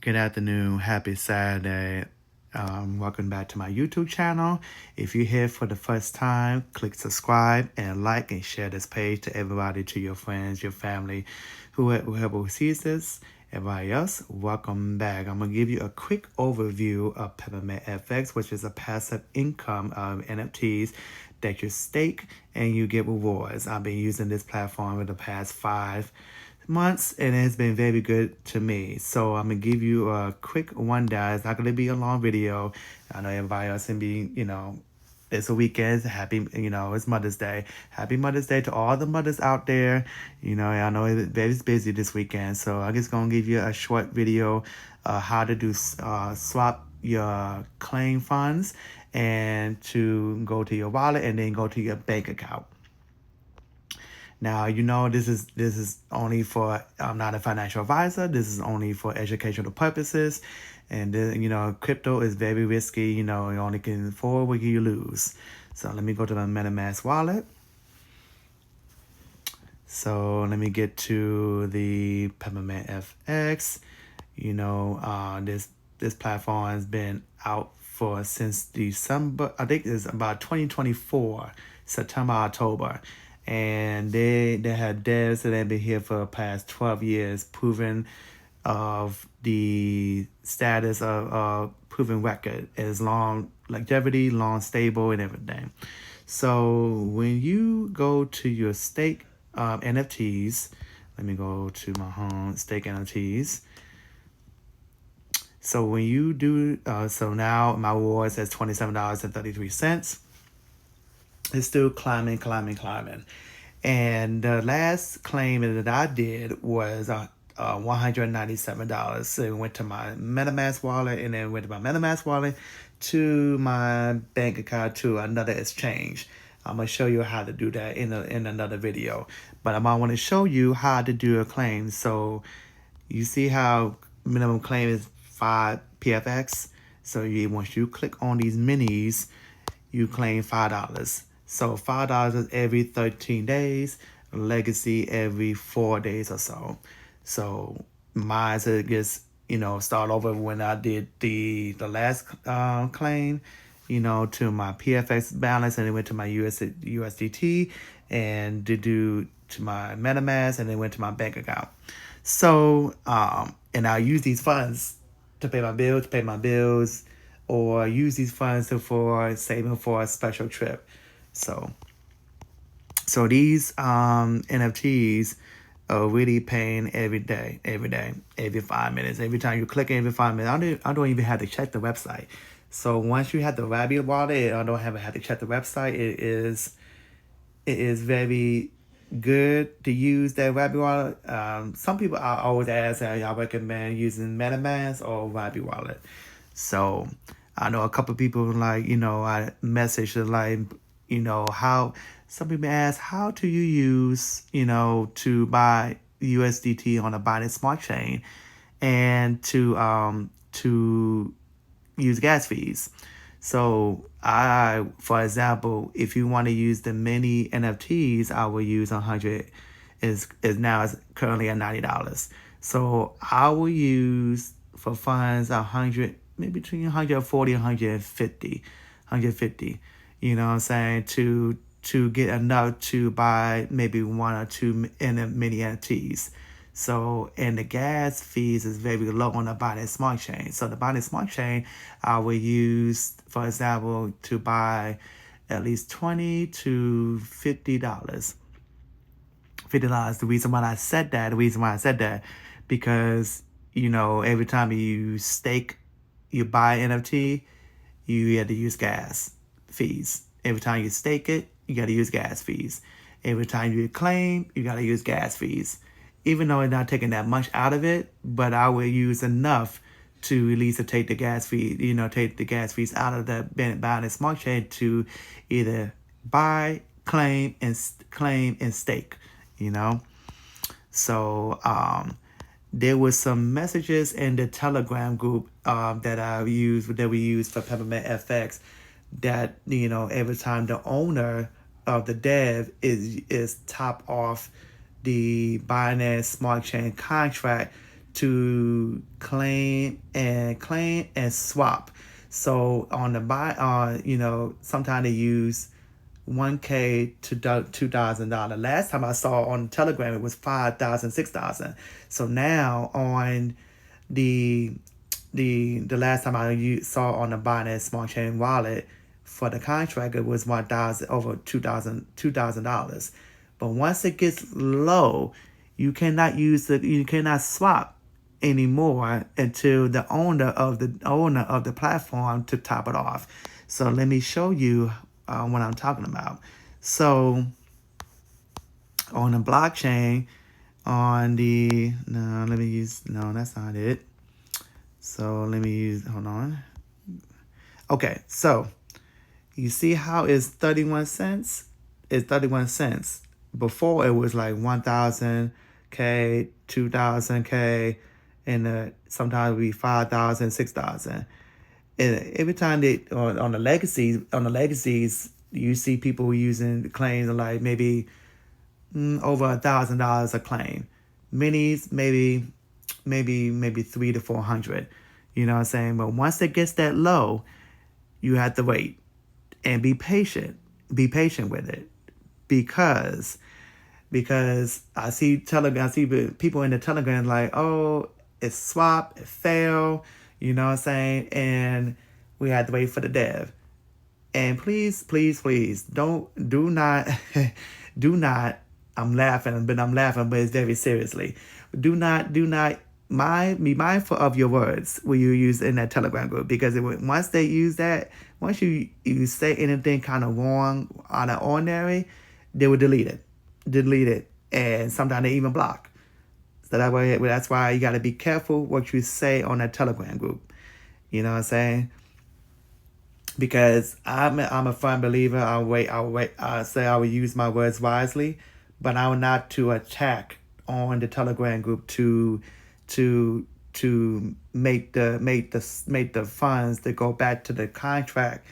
Good afternoon. Happy Saturday. Welcome back to my YouTube channel. If you're here for the first time, click subscribe and like and share this page to everybody, to your friends, your family, whoever sees this. Everybody else, welcome back. I'm going to give you a quick overview of PeppermintFX, which is a passive income of NFTs that you stake and you get rewards. I've been using this platform for the past 5 months and it's been very good to me. So I'm gonna give you a quick rundown. It's not gonna be a long video. I know everybody else can be, it's a weekend. Happy, it's Mother's Day. Happy Mother's Day to all the mothers out there. I know it's very busy this weekend, so I'm just gonna give you a short video how to do swap your claim funds and to go to your wallet and then go to your bank account. Now, this is only for, I'm not a financial advisor. This is only for educational purposes. And crypto is very risky. You only can afford what you lose. So let me go to my MetaMask wallet. So let me get to the PeppermintFX. This platform has been out since December. I think it's about 2024, September, October. And they had devs that have been here for the past 12 years, proving of the status of proven record as long longevity, long stable, and everything. So when you go to your stake NFTs, let me go to my home stake NFTs. So when you do, so now my reward says $27.33. It's still climbing. And the last claim that I did was $197. So it went to my MetaMask wallet and then went to my MetaMask wallet to my bank account to another exchange. I'm going to show you how to do that in another video. But I want to show you how to do a claim. So you see how minimum claim is 5 PFX. So once you click on these minis, you claim $5. So $5 is every 13 days, Legacy every 4 days or so. So mine gets, start over when I did the last claim, to my PFX balance, and it went to my USDT, and to my MetaMask, and then went to my bank account. So, and I use these funds to pay my bills, or use these funds for saving for a special trip. So these NFTs are really paying every day, every 5 minutes. Every time you click every 5 minutes, I don't even have to check the website. So once you have the Rabbit wallet, I don't have to check the website. It is very good to use that Rabbit wallet. Some people I always ask, I recommend using MetaMask or Rabbit wallet. So I know a couple of people I message how some people ask, how do you use, to buy USDT on a Binance Smart Chain and to use gas fees. So for example, if you want to use the mini NFTs, I will use 100 is currently at $90. So I will use for funds 100, maybe between 140 and 150. You know what I'm saying? To get enough to buy maybe one or two mini NFTs. So, and the gas fees is very low on the Binance Smart Chain. So the Binance Smart Chain, I will use, for example, to buy at least $20 to $50. $50. The reason why I said that, because, every time you buy NFT, you have to use gas fees. Every time you stake it, you got to use gas fees. Every time you claim, you got to use gas fees. Even though it's not taking that much out of it, but I will use enough to at least take the gas fee, take the gas fees out of the Binance Smart Chain to either buy, claim, and stake. So there was some messages in the Telegram group that we use for PeppermintFX that every time the owner of the dev is top off the Binance Smart Chain contract to claim and swap. So on the buy, sometimes they use $1K to $2,000. Last time I saw on Telegram it was 5,000, 6,000. So now on the last time I saw on the Binance Smart Chain wallet for the contract, it was 1,000 over $2,000. But once it gets low, you cannot swap anymore until the owner of the platform to top it off. So let me show you what I'm talking about. So on the blockchain, that's not it. So let me use, hold on. Okay, so you see how it's 31 cents? It's 31 cents. Before it was like 1,000K, 2,000K, and sometimes it would be 5,000, 6,000. And every time they on the legacies, you see people using claims of like maybe over $1,000 a claim. Minis maybe 300 to 400. You know what I'm saying? But once it gets that low, you have to wait and be patient. Be patient with it, because I see people in the Telegram like, oh, it's swap, it failed. You know what I'm saying? And we had to wait for the dev. And please, do not, I'm laughing, but it's very seriously. Do not be mindful of your words when you use in that Telegram group, because once they use that, once you say anything kind of wrong, out of ordinary, they will delete it, and sometimes they even block. So that's why you got to be careful what you say on that Telegram group. You know what I'm saying? Because I'm a firm believer. I say I will use my words wisely, but I will not to attack on the Telegram group to make the funds to go back to the contract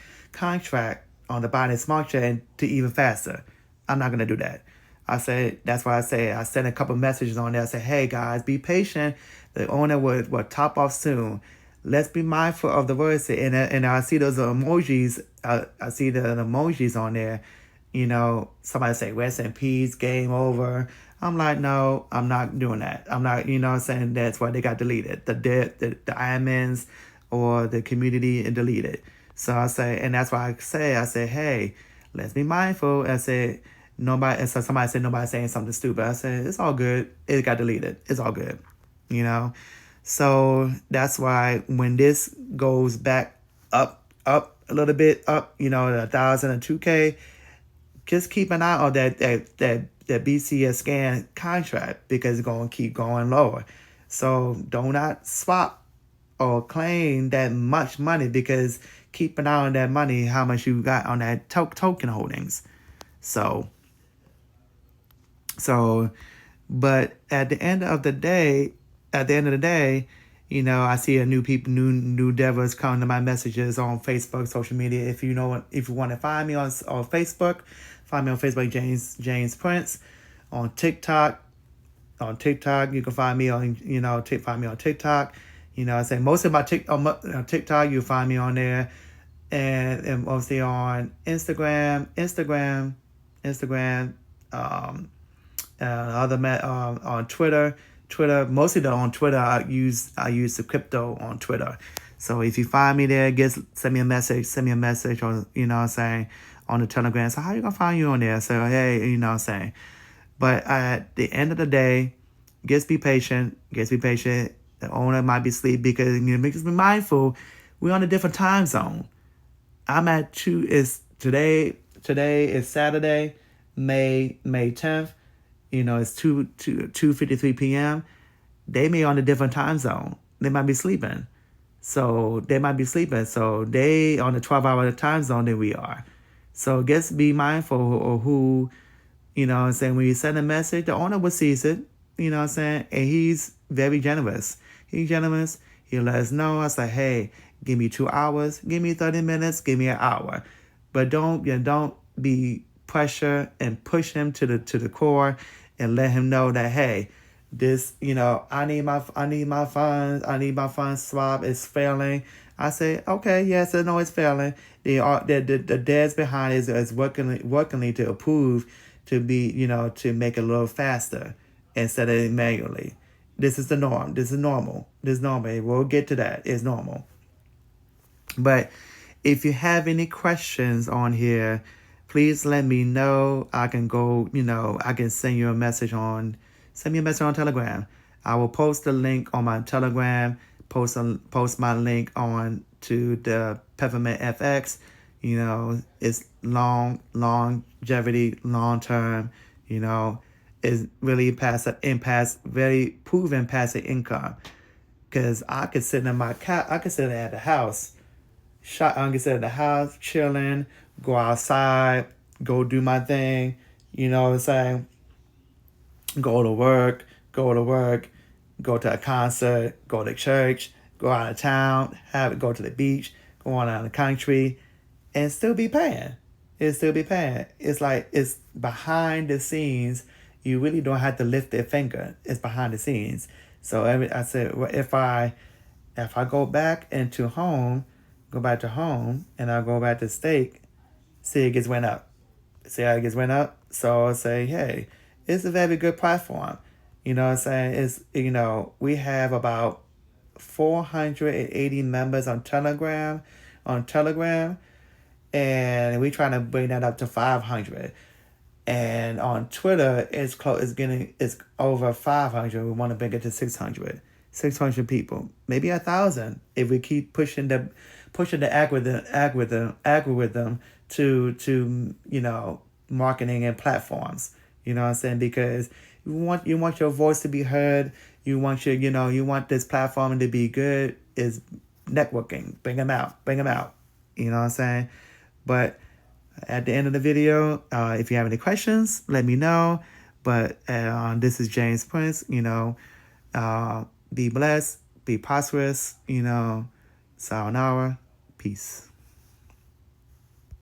on the Binance Smart Chain to even faster. I'm not gonna do that. That's why I sent a couple messages on there. I said, hey guys, be patient. The owner will top off soon. Let's be mindful of the words. And I see those emojis. I see the emojis on there. Somebody say rest in peace, game over. I'm like, no, I'm not doing that. I'm not, saying that's why they got deleted. The admins or the community and deleted. So I say, and that's why I say, hey, let's be mindful. I said, somebody said nobody's saying something stupid. I said, it's all good. It got deleted. It's all good. So that's why when this goes back up a little bit, up, 1,000 and 2K, just keep an eye on that BCS scan contract, because it's going to keep going lower. So do not swap or claim that much money, because keep an eye on that money, how much you got on that token holdings. So, but at the end of the day, I see new devils coming to my messages on Facebook, social media. If you want to find me on Facebook, find me on Facebook, James Prince. On TikTok, you can find me on TikTok. I say most of my TikTok, you'll find me on there, and mostly on Instagram, on Twitter, mostly on Twitter. I use the crypto on Twitter. So if you find me there, send me a message, or on the Telegram. So how you gonna find you on there? So hey, But at the end of the day, just be patient. The owner might be asleep, because just be mindful. We're on a different time zone. I'm at today is Saturday, May 10th. It's 2:53 p.m. They may on a different time zone. They might be sleeping. So they on a 12-hour time zone than we are. So just be mindful of who, when you send a message, the owner will seize it, and he's very generous. He's generous. He'll let us know. I was like, hey, give me 2 hours, give me 30 minutes, give me an hour. But don't be pressure and push him to the core, and let him know that, hey, this, I need my funds swap is failing. I say, okay, yes, I know it's failing. The devs behind is working to approve to be, to make it a little faster instead of manually. This is the norm. This is normal. This is normal. We'll get to that. It's normal. But if you have any questions on here, please let me know. I can go, I can send you a message on Telegram. I will post the link on my Telegram, post my link on to the PeppermintFX. It's longevity, long term, is really very proven passive income. Cause I could sit at the house, I can sit at the house, chilling, go outside, go do my thing, you know what I'm saying? Go to work, go to a concert, go to church, go out of town, go to the beach, go on out of the country, and still be paying. It's like it's behind the scenes. You really don't have to lift their finger. It's behind the scenes. So I said, well, if I go back into home, go back to home, and I go back to stake, see it gets went up. See how it gets went up? So I'll say, hey, it's a very good platform. You know what I'm saying? We have about 480 members on Telegram, and we trying to bring that up to 500. And on Twitter, it's over 500. We want to bring it to 600. 600 people, maybe 1,000 if we keep pushing the algorithm to marketing and platforms. You know what I'm saying? Because you want your voice to be heard. You want you want this platform to be good. Is networking. Bring them out. You know what I'm saying? But at the end of the video, if you have any questions, let me know. But this is James Prince. Be blessed, be prosperous. Sayonara, peace.